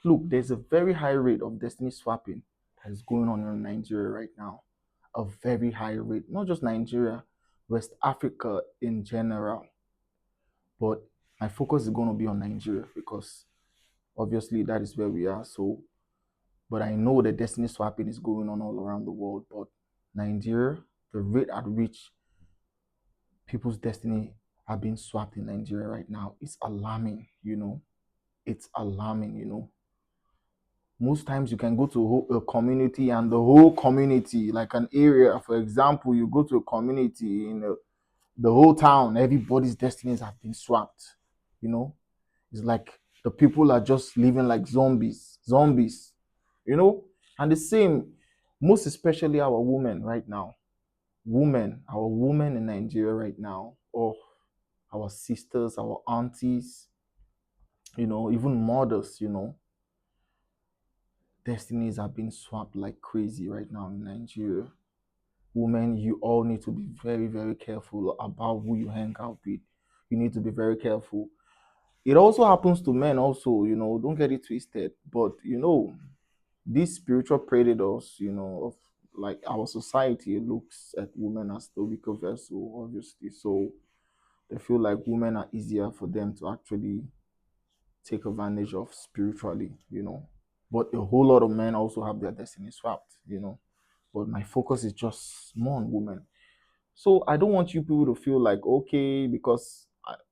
Look, there's a very high rate of destiny swapping that is going on in Nigeria right now. A very high rate, not just Nigeria, West Africa in general. But my focus is going to be on Nigeria because obviously that is where we are. So, but I know the destiny swapping is going on all around the world. But Nigeria, the rate at which people's destiny are being swapped in Nigeria right now is alarming, It's alarming. Most times you can go to a community and the whole community, like an area, for example, you go to a community in the whole town, everybody's destinies have been swapped, you know. It's like the people are just living like zombies, you know. And the same, most especially our women right now, our women in Nigeria right now, or our sisters, our aunties, even mothers, destinies are being swapped like crazy right now in Nigeria. Women, you all need to be very, very careful about who you hang out with. You need to be very careful. It also happens to men, also, don't get it twisted. But, these spiritual predators, of like our society looks at women as the weaker vessel, obviously. So they feel like women are easier for them to actually take advantage of spiritually, But a whole lot of men also have their destiny swapped. But my focus is just more on women. So I don't want you people to feel like, okay, because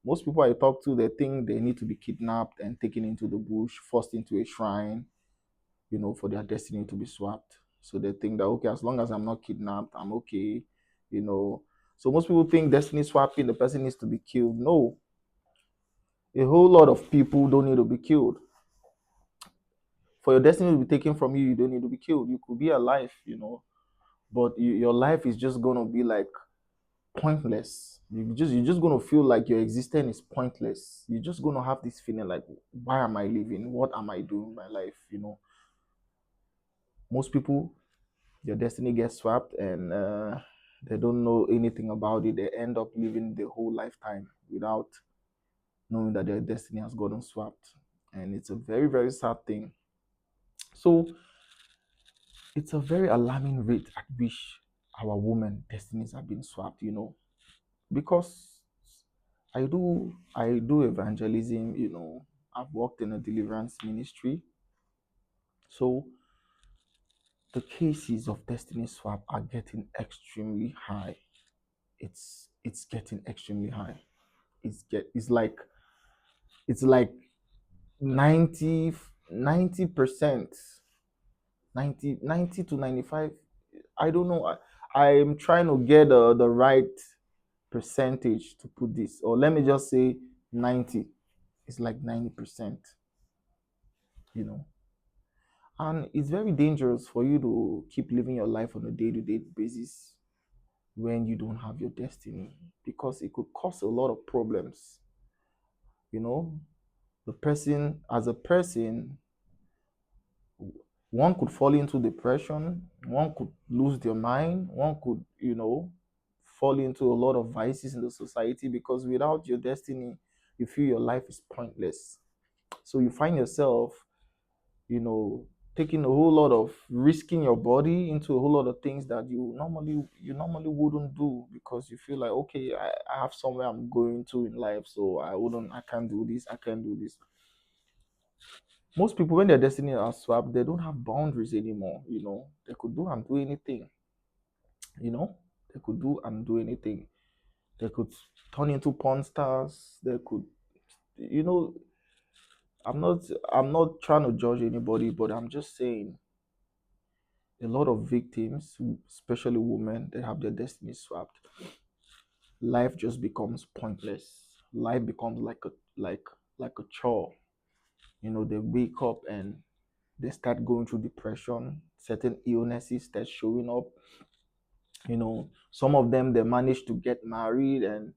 most people I talk to, they think they need to be kidnapped and taken into the bush, forced into a shrine, for their destiny to be swapped. So they think that, okay, as long as I'm not kidnapped, I'm okay, you know. So most people think destiny swapping, the person needs to be killed. No, a whole lot of people don't need to be killed. For your destiny to be taken from you, you don't need to be killed. You could be alive, but your life is just gonna be like pointless. You're just gonna feel like your existence is pointless. You're just gonna have this feeling like, why am I living? What am I doing in my life? Most people, their destiny gets swapped and they don't know anything about it. They end up living the whole lifetime without knowing that their destiny has gotten swapped, and it's a very, very sad thing. So it's a very alarming rate at which our women destinies are being swapped, because I do evangelism, I've worked in a deliverance ministry. So the cases of destiny swap are getting extremely high. It's getting extremely high. It's like 90% 90 to 95. I don't know. I'm trying to get the right percentage to put this, or let me just say 90. It's like 90%, you know. And it's very dangerous for you to keep living your life on a day-to-day basis when you don't have your destiny, because it could cause a lot of problems. You know, the person, as a person, one could fall into depression, one could lose their mind, one could, fall into a lot of vices in the society, because without your destiny, you feel your life is pointless. So you find yourself, you know, taking a whole lot of risking your body into a whole lot of things that you normally wouldn't do, because you feel like, okay, I have somewhere I'm going to in life, so I can't do this, I can't do this. Most people, when their destiny are swapped, they don't have boundaries anymore. They could do and do anything. You know, they could do and do anything. They could turn into porn stars. They could, you know, I'm not trying to judge anybody, but I'm just saying a lot of victims, especially women, they have their destiny swapped. Life just becomes pointless. Life becomes like a chore. They wake up and they start going through depression. Certain illnesses start showing up. Some of them, they manage to get married and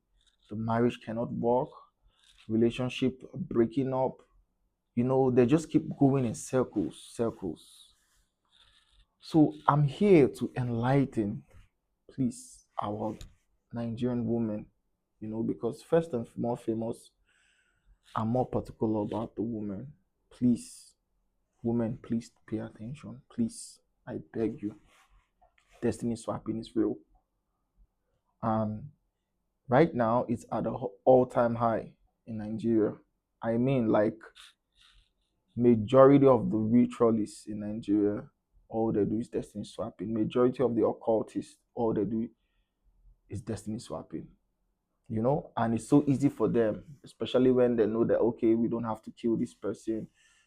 the marriage cannot work. Relationship breaking up. They just keep going in circles. So I'm here to enlighten, please, our Nigerian women, because first and more famous, I'm more particular about the woman. Please, Women, please pay attention. Please, I beg you. Destiny swapping is real. And right now, it's at an all-time high in Nigeria. I mean, like, majority of the ritualists in Nigeria, all they do is destiny swapping. Majority of the occultists, all they do is destiny swapping. And it's so easy for them, especially when they know that, okay, we don't have to kill this person.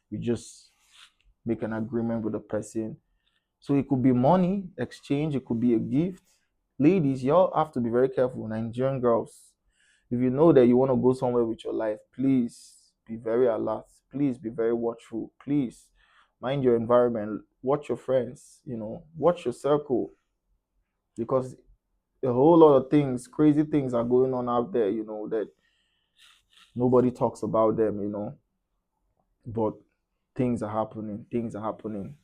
We just make an agreement with the person. So it could be money exchange, it could be a gift. Ladies, y'all have to be very careful. Nigerian girls, if you know that you want to go somewhere with your life, please be very alert. Please be very watchful. Please mind your environment. Watch your friends, watch your circle. Because a whole lot of things, crazy things are going on out there, that nobody talks about them, but things are happening. Things are happening.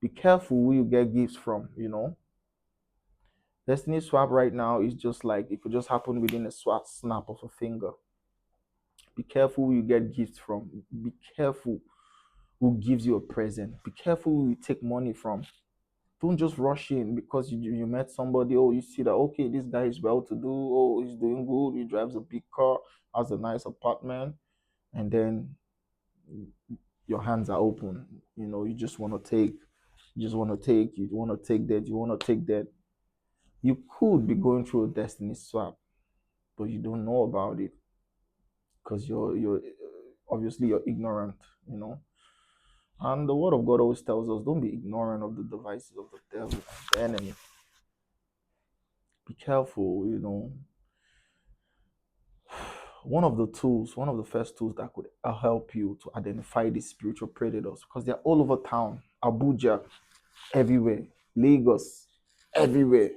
Be careful who you get gifts from. Destiny swap right now is just like it could just happen within a snap of a finger. Be careful who you get gifts from. Be careful who gives you a present. Be careful who you take money from. Don't just rush in because you met somebody. Oh, you see that, okay, this guy is well to do. Oh, he's doing good. He drives a big car, has a nice apartment, and then your hands are open. You just want to take. You just want to take. You want to take that. You want to take that. You could be going through a destiny swap, but you don't know about it because you're obviously you're ignorant. And the word of God always tells us, don't be ignorant of the devices of the devil and the enemy. Be careful. One of the first tools that could help you to identify these spiritual predators, because they're all over town. Abuja, everywhere. Lagos, everywhere.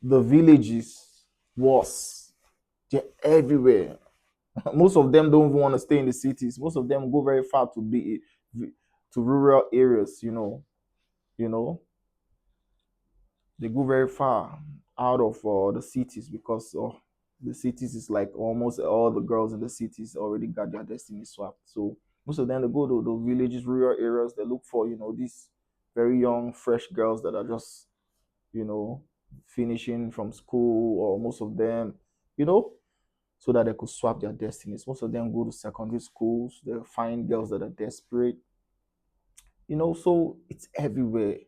The villages, worse. They're everywhere. Most of them don't even want to stay in the cities. Most of them go very far to rural areas, you know. They go very far out of the cities because the cities is like almost all the girls in the cities already got their destiny swapped. So most of them, they go to the villages, rural areas. They look for these very young, fresh girls that are just you know finishing from school, or most of them, you know, so that they could swap their destinies. Most of them go to secondary schools. They find girls that are desperate. So it's everywhere.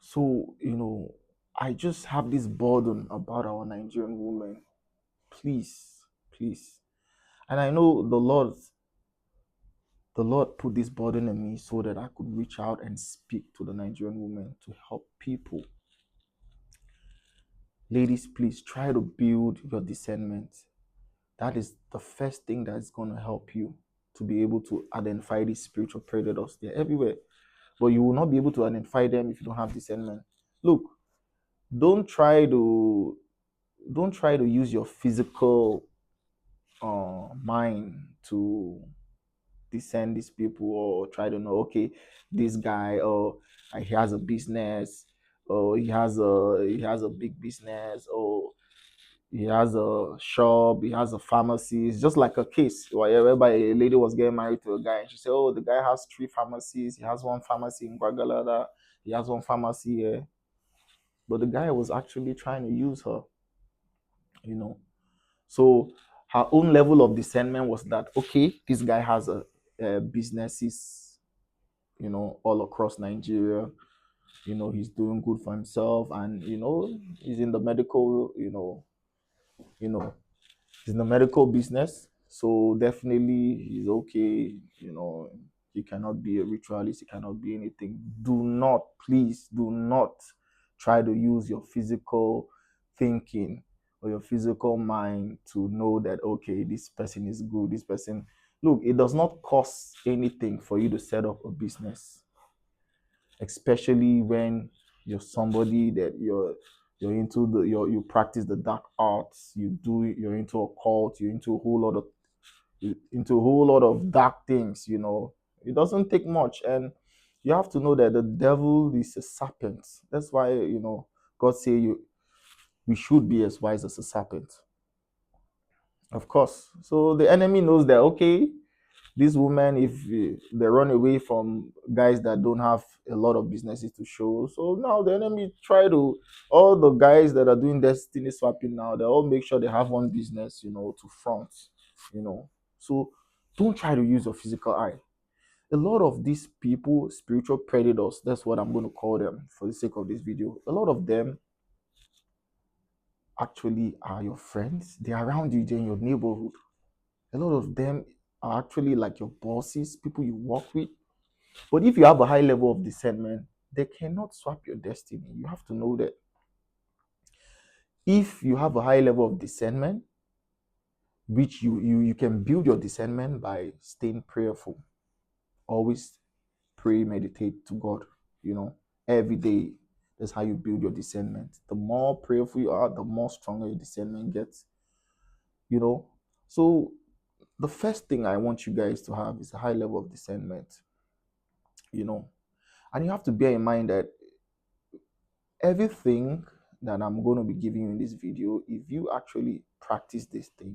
So, I just have this burden about our Nigerian women. Please, please. And I know the Lord put this burden on me so that I could reach out and speak to the Nigerian women to help people. Ladies, please try to build your discernment. That is the first thing that's going to help you to be able to identify these spiritual predators. They're everywhere. But you will not be able to identify them if you don't have discernment. Look, don't try to use your physical mind to discern these people, or try to know, okay, this guy, or he has a business, or he has a big business, or he has a shop, he has a pharmacy. It's just like a case whereby a lady was getting married to a guy, and she said, oh, the guy has 3 pharmacies. He has one pharmacy in Guagalada, he has one pharmacy here. But the guy was actually trying to use her, you know. So her own level of discernment was that, okay, this guy has a businesses, all across Nigeria. He's doing good for himself, and he's in the medical, you know, he's in the medical business. So definitely he's okay. He cannot be a ritualist. He cannot be anything. Please do not try to use your physical thinking or your physical mind to know that, okay, this person is good. This person, look, it does not cost anything for you to set up a business, especially when you're somebody that you're into you practice the dark arts, you're into a cult, you're into a whole lot of dark things. It doesn't take much, and you have to know that the devil is a serpent. That's why God say we should be as wise as a serpent, of course. So the enemy knows that, okay, These women, if they run away from guys that don't have a lot of businesses to show, so now the enemy try to, all the guys that are doing destiny swapping now, they all make sure they have one business, to front, you know. So don't try to use your physical eye. A lot of these people, spiritual predators, that's what I'm going to call them for the sake of this video. A lot of them actually are your friends. They're around you, they're in your neighborhood. A lot of them are actually like your bosses, people you work with. But if you have a high level of discernment, they cannot swap your destiny. You have to know that. If you have a high level of discernment, which you can build your discernment by staying prayerful. Always pray, meditate to God, every day. That's how you build your discernment. The more prayerful you are, the more stronger your discernment gets, you know. So the first thing I want you guys to have is a high level of discernment, you know. And you have to bear in mind that everything that I'm going to be giving you in this video, if you actually practice this thing,